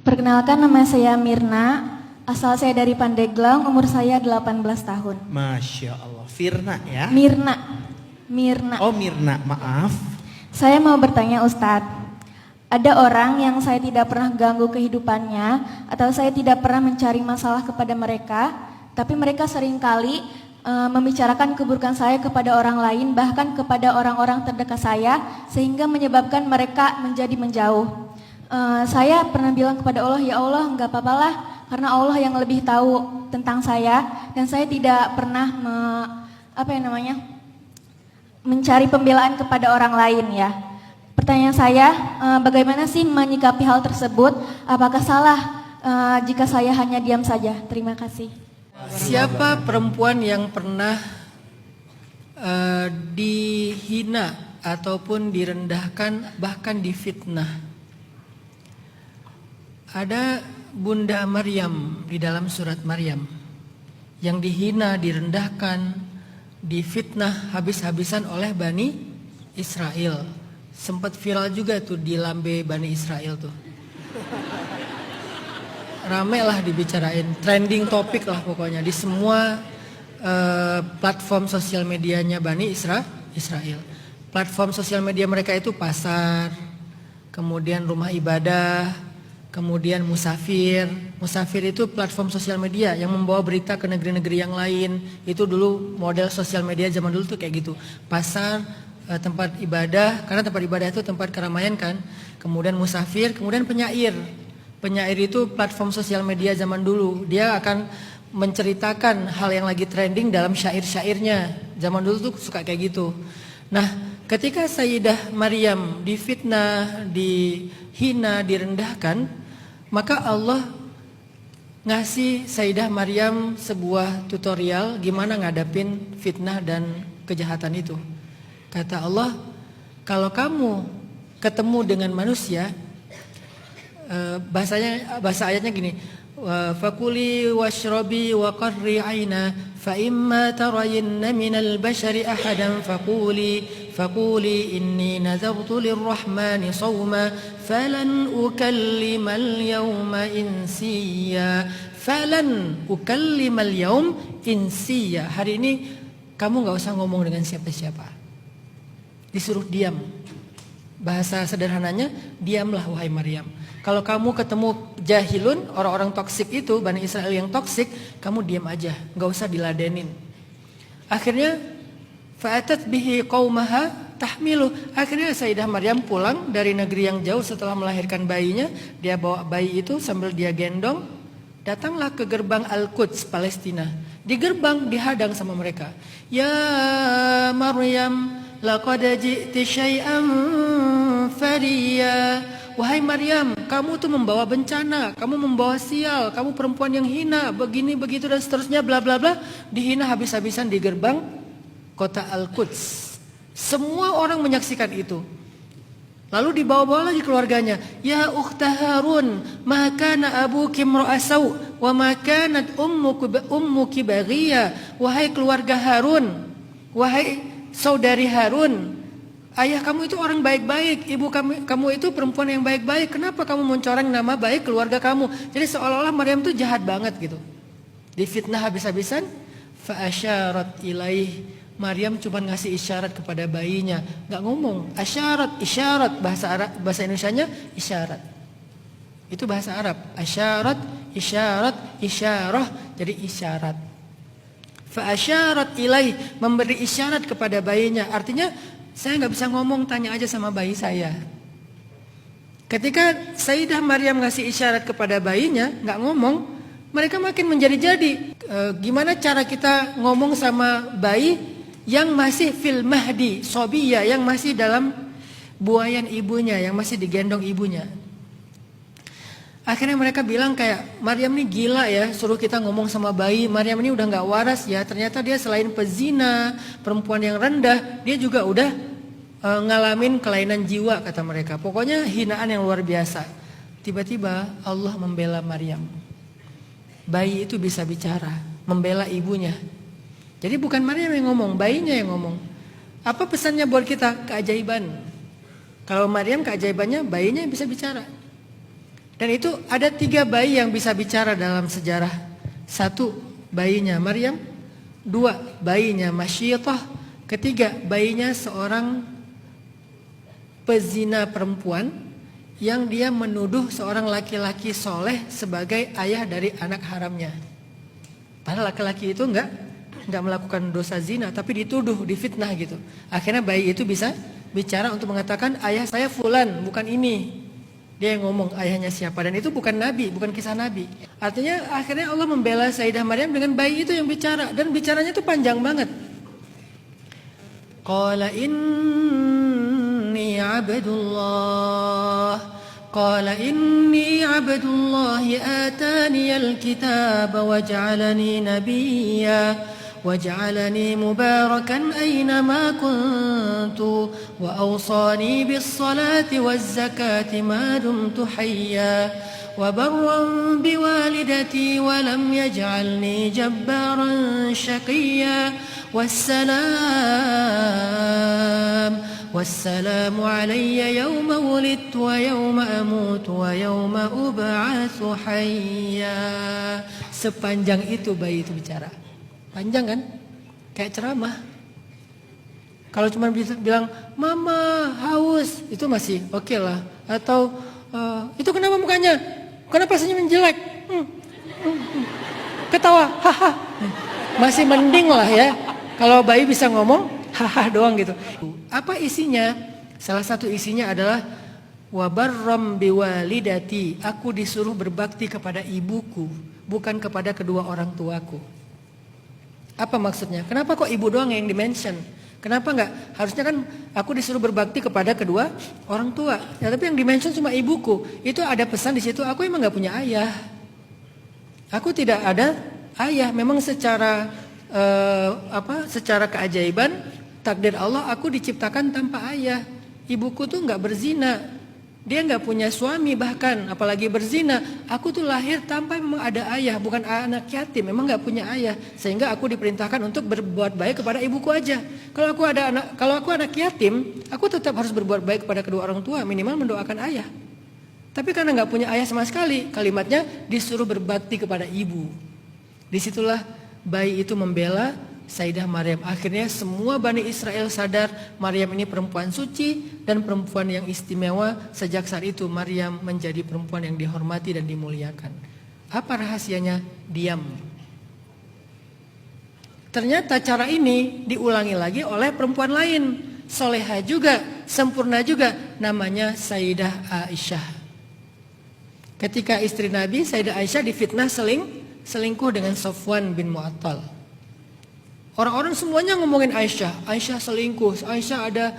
Perkenalkan, nama saya Mirna, asal saya dari Pandeglang, umur saya 18 tahun. Masya Allah. Firna ya? Mirna. Oh Mirna, maaf. Saya mau bertanya Ustadz, ada orang yang saya tidak pernah ganggu kehidupannya atau saya tidak pernah mencari masalah kepada mereka, tapi mereka seringkali membicarakan keburukan saya kepada orang lain, bahkan kepada orang-orang terdekat saya, sehingga menyebabkan mereka menjadi menjauh. Saya pernah bilang kepada Allah, ya Allah, enggak apa-apalah, karena Allah yang lebih tahu tentang saya, dan saya tidak pernah mencari pembelaan kepada orang lain ya. Pertanyaan saya, bagaimana sih menyikapi hal tersebut? Apakah salah jika saya hanya diam saja? Terima kasih. Siapa perempuan yang pernah dihina ataupun direndahkan, bahkan difitnah? Ada Bunda Maryam di dalam surat Maryam yang dihina, direndahkan, difitnah habis-habisan oleh Bani Israel. Sempat viral juga tuh di lambe Bani Israel tuh. Rame lah dibicarain, trending topik lah pokoknya di semua platform sosial medianya Bani Israel. Platform sosial media mereka itu pasar, kemudian rumah ibadah, kemudian musafir. Musafir itu platform sosial media yang membawa berita ke negeri-negeri yang lain. Itu dulu model sosial media zaman dulu tuh kayak gitu. Pasar, tempat ibadah, karena tempat ibadah itu tempat keramaian kan. Kemudian musafir, kemudian penyair. Penyair itu platform sosial media zaman dulu. Dia akan menceritakan hal yang lagi trending dalam syair-syairnya. Zaman dulu tuh suka kayak gitu. Nah, ketika Sayyidah Maryam difitnah, dihina, direndahkan, maka Allah ngasih Sayyidah Maryam sebuah tutorial gimana ngadapin fitnah dan kejahatan itu. Kata Allah, kalau kamu ketemu dengan manusia, bahasa ayatnya gini, fakuli washrabi wa qarri aina fa imma tarayinna minal bashari ahadan fakuli inni nazartu lirrahmani sawma falan ukallimal yawma insiya hari ini kamu gak usah ngomong dengan siapa-siapa, disuruh diam. Bahasa sederhananya, diamlah wahai Maryam. Kalau kamu ketemu jahilun, orang-orang toksik itu, Bani Israel yang toksik, kamu diam aja, gak usah diladenin. Akhirnya fa'atat bihi qaumaha tahmilu. Akhirnya Sayyidah Maryam pulang dari negeri yang jauh setelah melahirkan bayinya. Dia bawa bayi itu sambil dia gendong, datanglah ke gerbang Al-Quds, Palestina. Di gerbang dihadang sama mereka. Ya Maryam, laqad ji'ti syai'an fariya. Wahai Maryam, kamu tuh membawa bencana, kamu membawa sial, kamu perempuan yang hina, begini begitu dan seterusnya, bla bla bla. Dihina habis-habisan di gerbang kota Al-Quds. Semua orang menyaksikan itu. Lalu dibawa-bawa lagi keluarganya. Ya ukhta Harun, ma kana abuki imra'asau wa ma kanat ummuki baghiya. Wahai keluarga Harun, wahai saudari Harun, ayah kamu itu orang baik-baik, ibu kamu itu perempuan yang baik-baik. Kenapa kamu mencoreng nama baik keluarga kamu? Jadi seolah-olah Maryam itu jahat banget gitu. Difitnah habis-habisan. Fa asyarat ilaih. Maryam cuma ngasih isyarat kepada bayinya, nggak ngomong. Asyarat, isyarat, bahasa Indonesianya isyarat. Itu bahasa Arab. Asyarat, isyarat, isyarah, jadi isyarat. Fa asyarat ilaih, memberi isyarat kepada bayinya. Artinya saya nggak bisa ngomong, tanya aja sama bayi saya. Ketika Sayyidah Maryam ngasih isyarat kepada bayinya, nggak ngomong, mereka makin menjadi-jadi. Gimana cara kita ngomong sama bayi yang masih fil mahdi, sobiyah, yang masih dalam buayan ibunya, yang masih digendong ibunya. Akhirnya mereka bilang kayak, Maryam ini gila ya, suruh kita ngomong sama bayi. Maryam ini udah gak waras ya, ternyata dia selain pezina, perempuan yang rendah, dia juga udah ngalamin kelainan jiwa, kata mereka. Pokoknya hinaan yang luar biasa. Tiba-tiba Allah membela Maryam. Bayi itu bisa bicara, membela ibunya. Jadi bukan Maryam yang ngomong, bayinya yang ngomong. Apa pesannya buat kita? Keajaiban. Kalau Maryam keajaibannya, bayinya yang bisa bicara. Dan itu ada 3 bayi yang bisa bicara dalam sejarah. 1, bayinya Maryam. 2, bayinya Masyiatah. 3, bayinya seorang pezina perempuan yang dia menuduh seorang laki-laki soleh sebagai ayah dari anak haramnya. Padahal laki-laki itu enggak melakukan dosa zina, tapi dituduh, difitnah gitu. Akhirnya bayi itu bisa bicara untuk mengatakan ayah saya fulan, bukan ini. Dia yang ngomong ayahnya siapa, dan itu bukan nabi, bukan kisah nabi. Artinya akhirnya Allah membela Sayyidah Maryam dengan bayi itu yang bicara, dan bicaranya itu panjang banget. Qala inni abdullah ataniyal kitaba waj'alani nabiyya وجعلني مباركا أينما كنت وأوصاني بالصلاة والزكاة ما دمت حيا وبرا بوالدتي ولم يجعلني جبارا شقيا والسلام علي يوم ولدت ويوم أموت ويوم أبعث حيا. Sepanjang itu bayi itu bicara. Panjang kan? Kayak ceramah. Kalau cuma bilang mama haus, itu masih oke lah. Atau itu kenapa mukanya? Kenapa senyum jelek? Ketawa, haha. Masih mending lah ya. Kalau bayi bisa ngomong haha doang gitu. Apa isinya? Salah satu isinya adalah wabarram biwalidati. Aku disuruh berbakti kepada ibuku, bukan kepada kedua orang tuaku. Apa maksudnya? Kenapa kok ibu doang yang dimention? Kenapa enggak? Harusnya kan aku disuruh berbakti kepada kedua orang tua. Ya, tapi yang dimention cuma ibuku. Itu ada pesan di situ. Aku emang enggak punya ayah. Aku tidak ada ayah. Memang secara secara keajaiban takdir Allah aku diciptakan tanpa ayah. Ibuku tuh enggak berzina. Dia nggak punya suami bahkan, apalagi berzina. Aku tuh lahir tanpa memang ada ayah, bukan anak yatim, memang nggak punya ayah. Sehingga aku diperintahkan untuk berbuat baik kepada ibuku aja. Kalau aku anak yatim, aku tetap harus berbuat baik kepada kedua orang tua, minimal mendoakan ayah. Tapi karena nggak punya ayah sama sekali, kalimatnya disuruh berbakti kepada ibu. Disitulah bayi itu membela Sayyidah Maryam. Akhirnya semua Bani Israel sadar Maryam ini perempuan suci dan perempuan yang istimewa. Sejak saat itu Maryam menjadi perempuan yang dihormati dan dimuliakan. Apa rahasianya? Diam. Ternyata cara ini diulangi lagi oleh perempuan lain. Soleha juga, sempurna juga. Namanya Sayyidah Aisyah. Ketika istri Nabi, Sayyidah Aisyah difitnah selingkuh dengan Sofwan bin Mu'attal. Orang-orang semuanya ngomongin Aisyah. Aisyah selingkuh. Aisyah ada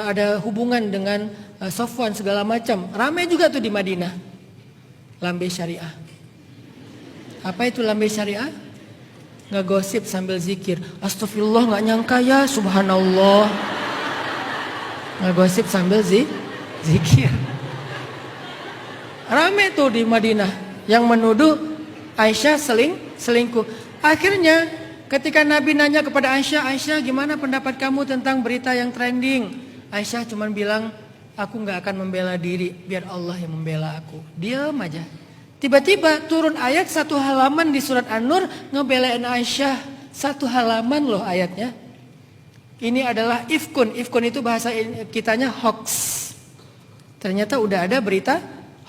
ada hubungan dengan Sofwan segala macam. Ramai juga tuh di Madinah. Lambe syariah. Apa itu lambe syariah? Ngegosip sambil zikir. Astagfirullah, nggak nyangka ya, subhanallah. Ngegosip sambil zikir. Ramai tuh di Madinah yang menuduh Aisyah selingkuh. Akhirnya ketika Nabi nanya kepada Aisyah, Aisyah gimana pendapat kamu tentang berita yang trending? Aisyah cuma bilang, aku gak akan membela diri, biar Allah yang membela aku. Diam aja. Tiba-tiba turun ayat 1 halaman di surat An-Nur ngebelain Aisyah. 1 halaman loh ayatnya. Ini adalah ifkun. Ifkun itu bahasa kitanya hoax. Ternyata udah ada berita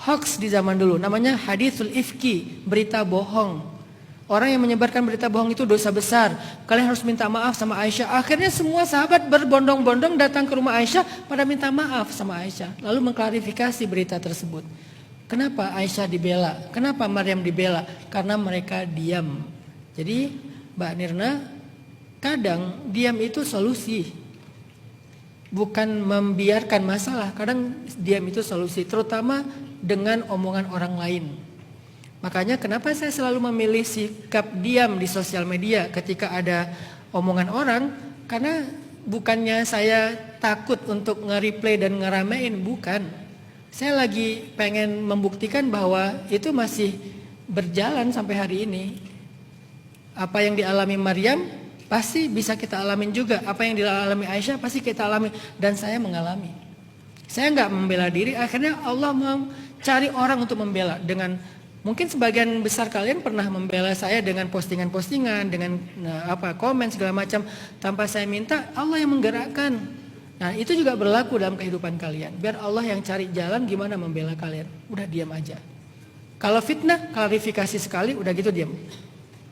hoax di zaman dulu. Namanya haditsul ifki, berita bohong. Orang yang menyebarkan berita bohong itu dosa besar. Kalian harus minta maaf sama Aisyah. Akhirnya semua sahabat berbondong-bondong datang ke rumah Aisyah pada minta maaf sama Aisyah. Lalu mengklarifikasi berita tersebut. Kenapa Aisyah dibela? Kenapa Maryam dibela? Karena mereka diam. Jadi Mbak Nirna, kadang diam itu solusi. Bukan membiarkan masalah. Kadang diam itu solusi. Terutama dengan omongan orang lain. Makanya kenapa saya selalu memilih sikap diam di sosial media ketika ada omongan orang. Karena bukannya saya takut untuk nge-replay dan ngeramein, bukan. Saya lagi pengen membuktikan bahwa itu masih berjalan sampai hari ini. Apa yang dialami Maryam pasti bisa kita alamin juga. Apa yang dialami Aisyah pasti kita alami. Dan saya mengalami. Saya nggak membela diri, akhirnya Allah mau cari orang untuk membela dengan mungkin sebagian besar kalian pernah membela saya dengan postingan-postingan, dengan komen segala macam tanpa saya minta, Allah yang menggerakkan. Nah, itu juga berlaku dalam kehidupan kalian. Biar Allah yang cari jalan gimana membela kalian. Udah diam aja. Kalau fitnah, klarifikasi sekali, udah gitu diam.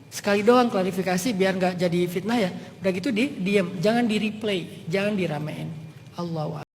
Sekali doang klarifikasi biar nggak jadi fitnah ya. Udah gitu diam, jangan di replay, jangan diramein. Allah